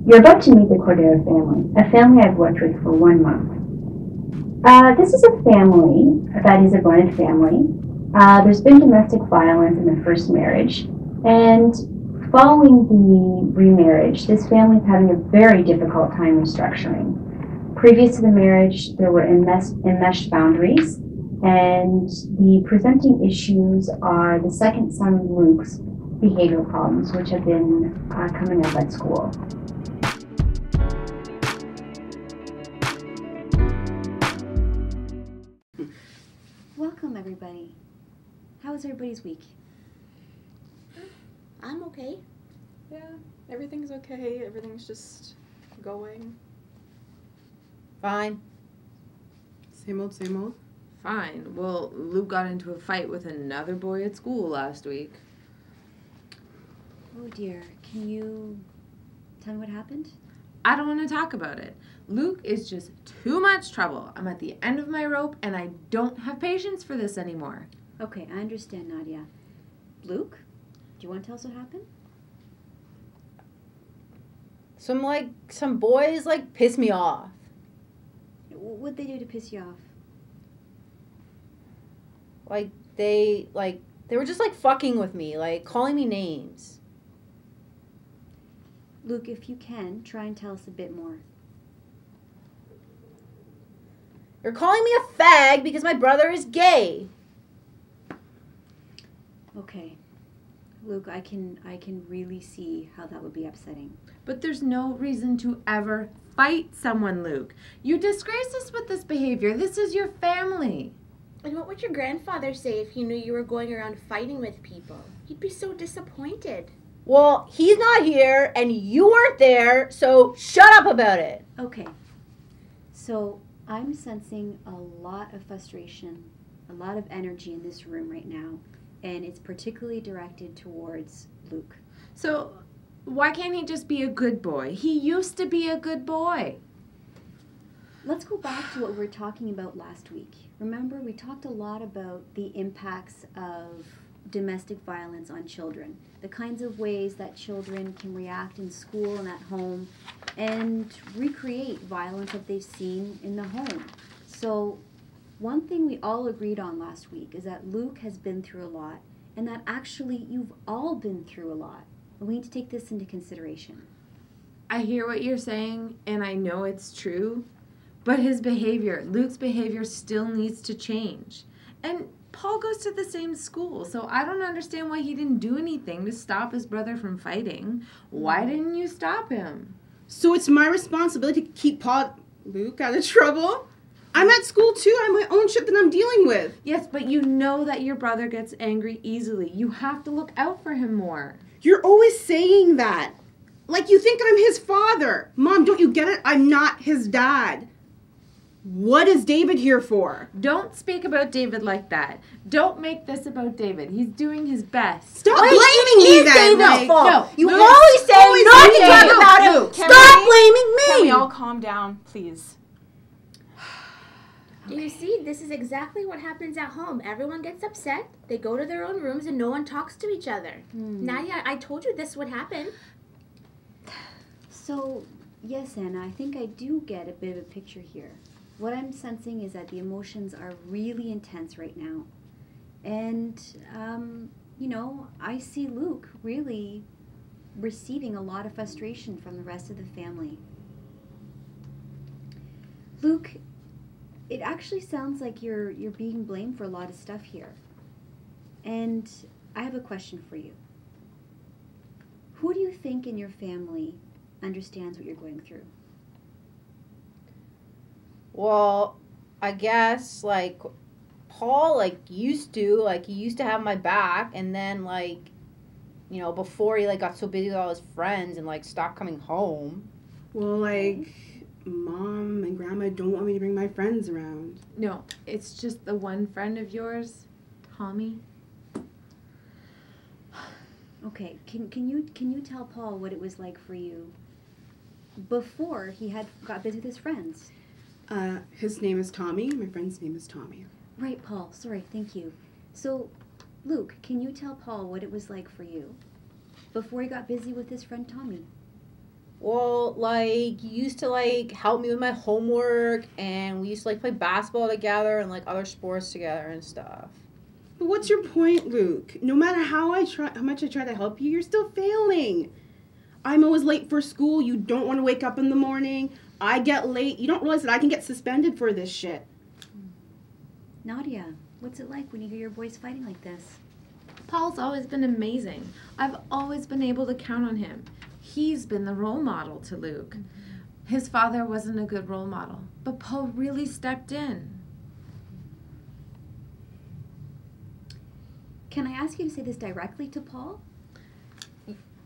You're about to meet the Cordaro family, a family I've worked with for 1 month. This is a family that is a blended family. There's been domestic violence in the first marriage, and following the remarriage, this family is having a very difficult time restructuring. Previous to the marriage, there were enmeshed boundaries, and the presenting issues are the second son, Luke's, behavioral problems, which have been coming up at school. Welcome, everybody. How was everybody's week? I'm okay. Yeah, everything's okay. Everything's just going. Fine. Same old, same old. Fine. Well, Luke got into a fight with another boy at school last week. Oh dear. Can you tell me what happened? I don't want to talk about it. Luke is just too much trouble. I'm at the end of my rope and I don't have patience for this anymore. Okay, I understand, Nadia. Luke, do you want to tell us what happened? Some boys piss me off. What'd they do to piss you off? They were just fucking with me, calling me names. Luke, if you can, try and tell us a bit more. You're calling me a fag because my brother is gay. Okay. Luke, I can really see how that would be upsetting. But there's no reason to ever fight someone, Luke. You disgrace us with this behavior. This is your family. And what would your grandfather say if he knew you were going around fighting with people? He'd be so disappointed. Well, he's not here and you weren't there, so shut up about it. Okay. So I'm sensing a lot of frustration, a lot of energy in this room right now, and it's particularly directed towards Luke. So why can't he just be a good boy? He used to be a good boy. Let's go back to what we were talking about last week. Remember, we talked a lot about the impacts of domestic violence on children, the kinds of ways that children can react in school and at home and recreate violence that they've seen in the home. So one thing we all agreed on last week is that Luke has been through a lot, and that actually you've all been through a lot. And we need to take this into consideration. I hear what you're saying, and I know it's true, but his behavior, Luke's behavior, still needs to change. And Paul goes to the same school, so I don't understand why he didn't do anything to stop his brother from fighting. Why didn't you stop him? So it's my responsibility to keep Luke out of trouble? I'm at school too. I have my own shit that I'm dealing with. Yes, but you know that your brother gets angry easily. You have to look out for him more. You're always saying that. Like you think I'm his father. Mom, don't you get it? I'm not his dad. What is David here for? Don't speak about David like that. Don't make this about David. He's doing his best. Stop blaming me then. No, You Luke, always say not to talk about him. Luke, Stop blaming me. Can we all calm down, please? You see, this is exactly what happens at home. Everyone gets upset, they go to their own rooms, and no one talks to each other. Nadia, I told you this would happen. So, yes, Anna, I think I do get a bit of a picture here. What I'm sensing is that the emotions are really intense right now. And, I see Luke really receiving a lot of frustration from the rest of the family. Luke, it actually sounds like you're being blamed for a lot of stuff here. And I have a question for you. Who do you think in your family understands what you're going through? Well, I guess, Paul, used to, he used to have my back, and then, before he, got so busy with all his friends and, stopped coming home. Well, Mom and Grandma don't want me to bring my friends around. No, it's just the one friend of yours, Tommy. Okay, can you tell Paul what it was like for you before he got busy with his friends? His name is Tommy. My friend's name is Tommy. Right, Paul. Sorry, thank you. So, Luke, can you tell Paul what it was like for you before he got busy with his friend Tommy? Well, like, you used to, like, help me with my homework, and we used to, like, play basketball together and, like, other sports together and stuff. But what's your point, Luke? No matter how much I try to help you, you're still failing. I'm always late for school. You don't want to wake up in the morning. I get late. You don't realize that I can get suspended for this shit. Nadia, what's it like when you hear your boys fighting like this? Paul's always been amazing. I've always been able to count on him. He's been the role model to Luke. His father wasn't a good role model, but Paul really stepped in. Can I ask you to say this directly to Paul?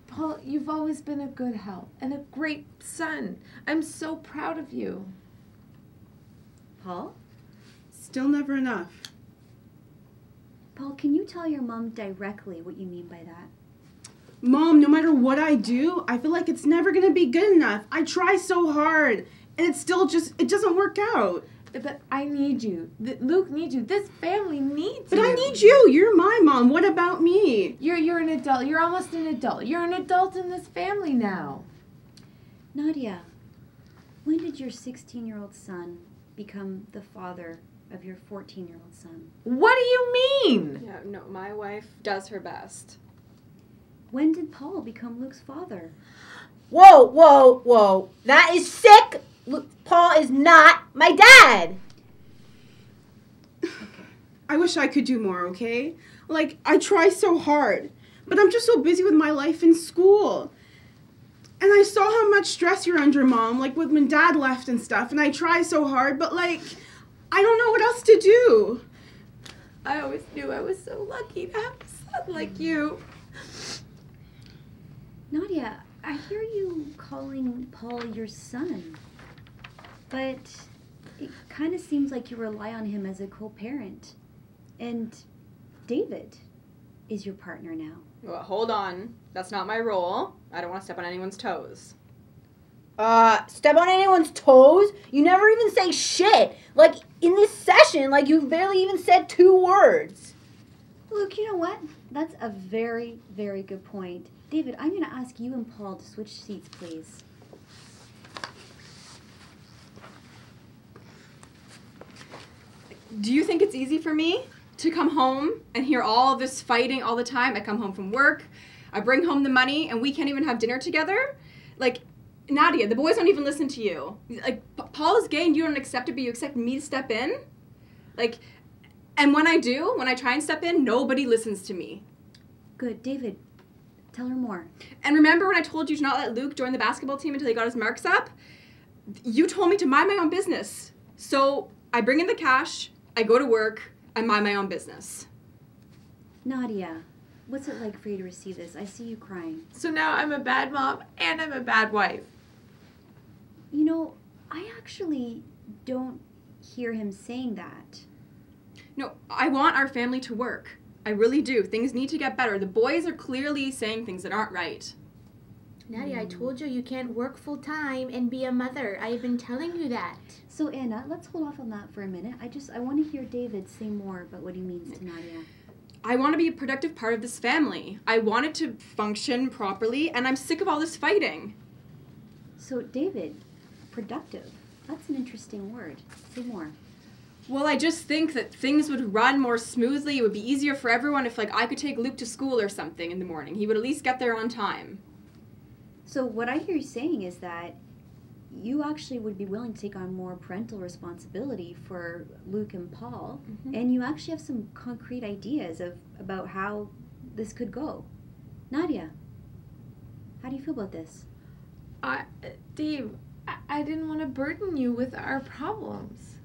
Paul, you've always been a good help and a great son. I'm so proud of you. Paul? Still never enough. Paul, can you tell your mom directly what you mean by that? Mom, no matter what I do, I feel like it's never going to be good enough. I try so hard, and it doesn't work out. But I need you. Luke needs you. This family needs But you. I need you. You're my mom. What about me? You're an adult. You're almost an adult. You're an adult in this family now. Nadia, when did your 16-year-old son become the father of your 14-year-old son? What do you mean? Yeah, no, my wife does her best. When did Paul become Luke's father? Whoa, whoa, whoa. That is sick. Look, Paul is not my dad. I wish I could do more, okay? Like, I try so hard, but I'm just so busy with my life in school. And I saw how much stress you're under, Mom, like when Dad left and stuff, and I try so hard, but like, I don't know what else to do. I always knew I was so lucky to have a son like you. Nadia, I hear you calling Paul your son, but it kind of seems like you rely on him as a co-parent. And David is your partner now. Well, hold on. That's not my role. I don't want to step on anyone's toes. Step on anyone's toes? You never even say shit. Like, in this session, like, you barely even said 2 words. Luke, you know what? That's a very, very good point. David, I'm going to ask you and Paul to switch seats, please. Do you think it's easy for me to come home and hear all this fighting all the time? I come home from work, I bring home the money, and we can't even have dinner together? Like, Nadia, the boys don't even listen to you. Like, Paul is gay and you don't accept it, but you expect me to step in? Like, and when I do, when I try and step in, nobody listens to me. Good. David, tell her more. And remember when I told you to not let Luke join the basketball team until he got his marks up? You told me to mind my own business. So I bring in the cash, I go to work, I mind my own business. Nadia, what's it like for you to receive this? I see you crying. So now I'm a bad mom and I'm a bad wife. You know, I actually don't hear him saying that. No, I want our family to work. I really do. Things need to get better. The boys are clearly saying things that aren't right. Nadia, I told you can't work full time and be a mother. I've been telling you that. So Anna, let's hold off on that for a minute. I want to hear David say more about what he means to Nadia. I want to be a productive part of this family. I want it to function properly, and I'm sick of all this fighting. So David, productive. That's an interesting word. Say more. Well, I just think that things would run more smoothly. It would be easier for everyone if, like, I could take Luke to school or something in the morning. He would at least get there on time. So what I hear you saying is that you actually would be willing to take on more parental responsibility for Luke and Paul, and you actually have some concrete ideas about how this could go. Nadia, how do you feel about this? Dave, I didn't want to burden you with our problems.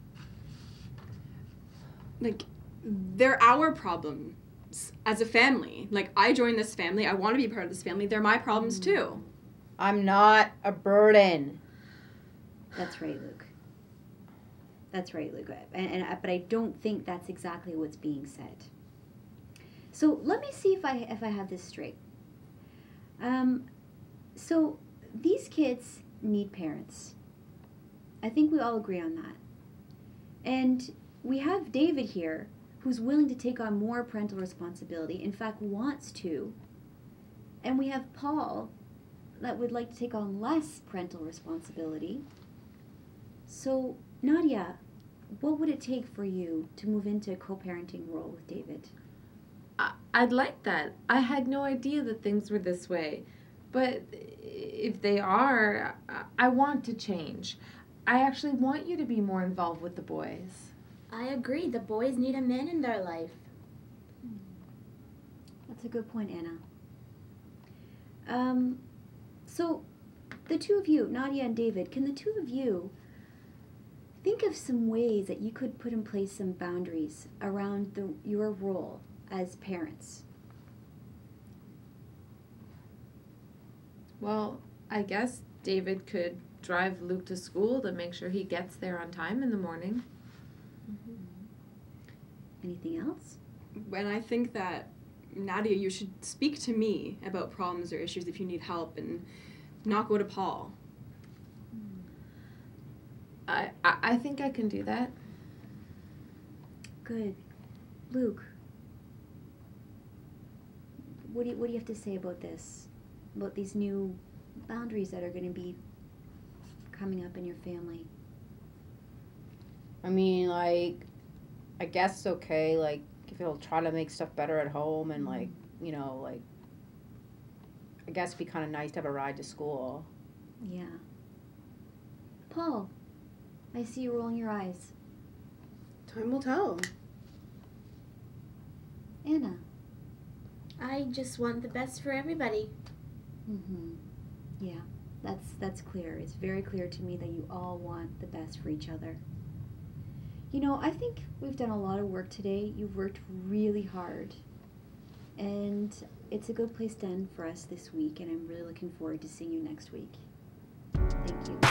Like, they're our problems as a family. Like, I joined this family. I want to be part of this family. They're my problems, too. I'm not a burden. That's right, Luke. That's right, Luke. But I don't think that's exactly what's being said. So let me see if I have this straight. So these kids need parents. I think we all agree on that. And we have David here who's willing to take on more parental responsibility, in fact wants to. And we have Paul that would like to take on less parental responsibility. So, Nadia, what would it take for you to move into a co-parenting role with David? I'd like that. I had no idea that things were this way. But if they are, I want to change. I actually want you to be more involved with the boys. I agree. The boys need a man in their life. That's a good point, Anna. So, the two of you, Nadia and David, can the two of you think of some ways that you could put in place some boundaries around your role as parents? Well, I guess David could drive Luke to school to make sure he gets there on time in the morning. Anything else? And I think that, Nadia, you should speak to me about problems or issues if you need help and not go to Paul. I think I can do that. Good. Luke, what do you have to say about this? About these new boundaries that are going to be coming up in your family? I mean, like, I guess it's okay, like, if he'll try to make stuff better at home and, like, you know, like, I guess it'd be kind of nice to have a ride to school. Yeah. Paul, I see you rolling your eyes. Time will tell. Anna. I just want the best for everybody. Yeah, that's clear. It's very clear to me that you all want the best for each other. You know, I think we've done a lot of work today. You've worked really hard. And it's a good place to end for us this week, and I'm really looking forward to seeing you next week. Thank you.